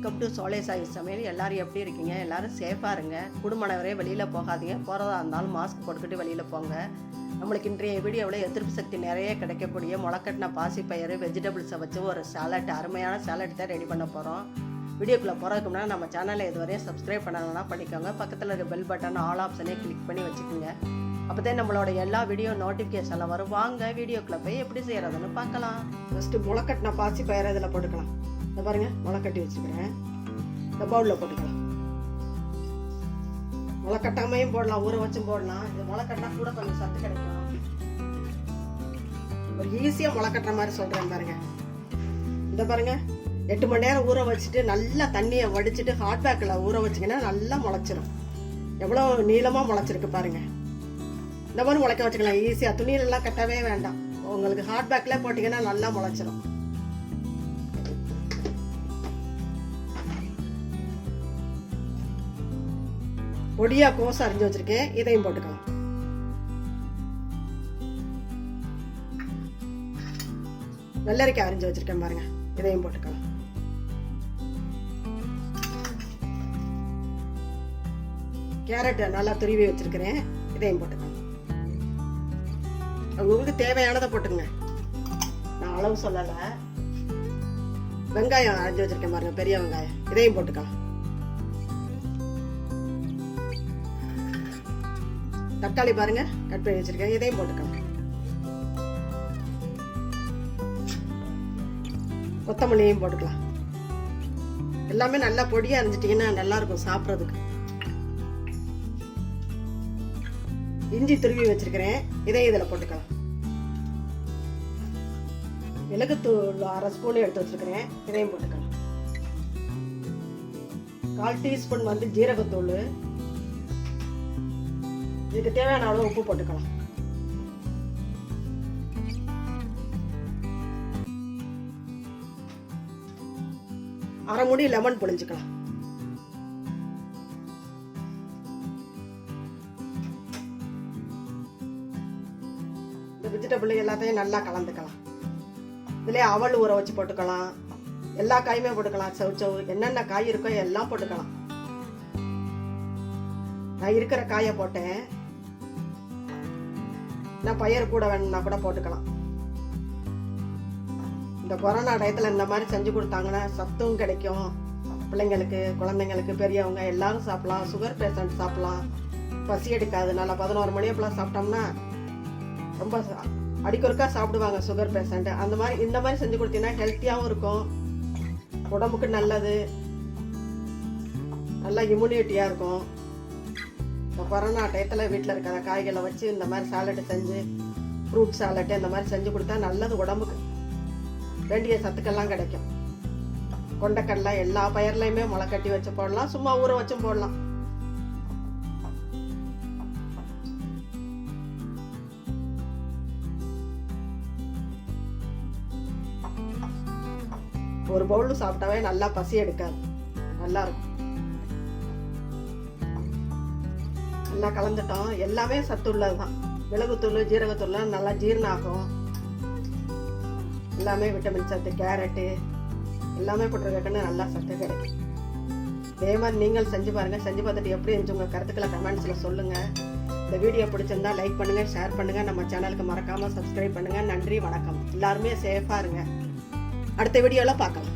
Welcome to சோலை சாய் சமையல். எல்லோரும் எப்படி இருக்கீங்க? எல்லோரும் சேஃபாக இருங்க. குடும்பனவரே வெளியில் போகாதீங்க. போகிறதா இருந்தாலும் மாஸ்க் போட்டுக்கிட்டு வெளியில் போங்க. நம்மளுக்கு இன்றைய வீடியோவில் எதிர்ப்பு சக்தி நிறைய கிடைக்கக்கூடிய முளைக்கட்டின பாசிப்பயிறு வெஜிடபிள்ஸை வச்சு ஒரு சாலட், அருமையான சாலட் தான் ரெடி பண்ண போகிறோம். வீடியோக்குள்ளே போகிறதுக்கு முன்னாடி நம்ம சேனலை இதுவரையும் சப்ஸ்கிரைப் பண்ணணும்னா பண்ணிக்கோங்க. பக்கத்தில் இருக்க பெல் பட்டன் ஆல் ஆப்ஷனே கிளிக் பண்ணி வச்சுக்கோங்க. அப்போ தான் நம்மளோட எல்லா வீடியோ நோட்டிஃபிகேஷனில் வரும். வாங்க வீடியோக்குள்ளே போய் எப்படி செய்கிறதுன்னு பார்க்கலாம். ஃபஸ்ட்டு முளைக்கட்டின பாசிப்பயிறு இதில் போட்டுக்கலாம். இந்த பாருங்க, முளைக்கட்டி வச்சுக்கிறேன். இந்த பவுலில் போட்டுக்கலாம். முளைக்கட்டாமையும் போடலாம், ஊற வச்சும் போடலாம். இது முளைக்கட்டினா கூட கொஞ்சம் சத்து கிடைக்கும். ஒரு ஈஸியாக முளைக்கட்டுற மாதிரி சொல்கிறேன் பாருங்க. இந்த பாருங்க, 8 மணி நேரம் ஊற வச்சுட்டு நல்லா தண்ணியை வடிச்சிட்டு ஹாட் பேக்கில் ஊற வச்சிங்கன்னா நல்லா முளைச்சிரும். எவ்வளோ நீளமாக முளைச்சிருக்கு பாருங்க. இந்த மாதிரி முளைக்க வச்சுக்கலாம் ஈஸியாக. துணியிலெல்லாம் கட்டவே வேண்டாம். உங்களுக்கு ஹாட் பேக்கில் போட்டிங்கன்னா நல்லா முளைச்சிரும். பொடியா கோஸ் அரிஞ்சு வச்சிருக்கேன், இதையும் போட்டுக்கலாம். வெள்ளரிக்காய் அரிஞ்சு வச்சிருக்கேன் பாருங்க, இதையும் போட்டுக்கலாம். கேரட் நல்லா துருவி வச்சிருக்கிறேன், இதையும் போட்டுக்கலாம். உங்களுக்கு தேவையானதை போட்டுங்க, நான் அளவு சொல்லலை. வெங்காயம் அரிஞ்சு வச்சிருக்கேன் பாருங்க, பெரிய வெங்காயம், இதையும் போட்டுக்கலாம். தக்காளி பாருங்க கட் பண்ணி வச்சிருக்கேன், இதையும் போட்டுக்கலாம். கொத்தமல்லியையும் போட்டுக்கலாம். எல்லாமே நல்லா பொடியா அரைஞ்சிட்டீங்கன்னா நல்லா இருக்கும் சாப்பிட்றதுக்கு. இஞ்சி துருவி வச்சிருக்கிறேன், இதையும் இதில் போட்டுக்கலாம். மிளகுத்தூள் 1/2 ஸ்பூன் எடுத்து வச்சிருக்கிறேன், இதையும் போட்டுக்கலாம். 1/4 டீஸ்பூன் வந்து ஜீரகத்தூள், இதுக்கு தேவையான அளவு உப்பு போட்டுக்கலாம். அரை மூடி லெமன் புழிஞ்சுக்கலாம். இந்த வெஜிடபிள் எல்லாத்தையும் நல்லா கலந்துக்கலாம். இதுலேயே அவல் ஊற வச்சு போட்டுக்கலாம். எல்லா காயுமே போட்டுக்கலாம். சவுச்சவு என்னென்ன காய் இருக்கோ எல்லாம் போட்டுக்கலாம். நான் இருக்கிற காயை போட்டேன். நான் பயிர் கூட வேணும்னா கூட போட்டுக்கலாம். இந்த கொரோனா டயத்தில் இந்த மாதிரி செஞ்சு கொடுத்தாங்கன்னா சத்தும் கிடைக்கும். பிள்ளைங்களுக்கு, குழந்தைங்களுக்கு, பெரியவங்க எல்லாரும் சாப்பிடலாம். சுகர் பேஷண்ட் சாப்பிடலாம். பசி எடுக்காது. நல்லா 11 மணி அப்பெல்லாம் சாப்பிட்டோம்னா ரொம்ப அடிக்கொருக்கா சாப்பிடுவாங்க சுகர் பேஷண்ட். அந்த மாதிரி இந்த மாதிரி செஞ்சு கொடுத்தீங்கன்னா ஹெல்த்தியாகவும் இருக்கும், உடம்புக்கு நல்லது, நல்லா இம்யூனிட்டியாக இருக்கும். இப்போ கொரோனா டயத்தில் வீட்டில் இருக்கிற காய்களை வச்சு இந்த மாதிரி சாலட்டு செஞ்சு, ஃப்ரூட் சாலட்டு இந்த மாதிரி செஞ்சு கொடுத்தா நல்லது. உடம்புக்கு வேண்டிய சத்துக்கெல்லாம் கிடைக்கும். கொண்டைக்கடலை எல்லா பயிர்லையுமே முளை கட்டி வச்சு போடலாம், சும்மா ஊற வச்சும் போடலாம். ஒரு பவுல் சாப்பிட்டாவே நல்லா பசி எடுக்காது, நல்லா இருக்கும். நல்லா கலந்துட்டோம். எல்லாமே சத்து உள்ளதுதான். மிளகுத்தூள், ஜீரகத்தூள்லாம் நல்லா ஜீரணம் ஆகும். எல்லாமே விட்டமின் சத்து, கேரட்டு எல்லாமே போட்டுருக்கன்னு நல்லா சத்து கிடைக்கும். இதே மாதிரி நீங்கள் செஞ்சு பாருங்க. செஞ்சு பார்த்துட்டு எப்படி இருந்துச்சு உங்கள் கருத்துக்களை கமெண்ட்ஸில் சொல்லுங்கள். இந்த வீடியோ பிடிச்சிருந்தா லைக் பண்ணுங்கள், ஷேர் பண்ணுங்கள். நம்ம சேனலுக்கு மறக்காமல் சப்ஸ்கிரைப் பண்ணுங்கள். நன்றி, வணக்கம். எல்லாருமே சேஃபாக இருங்க. அடுத்த வீடியோவில் பார்க்கலாம்.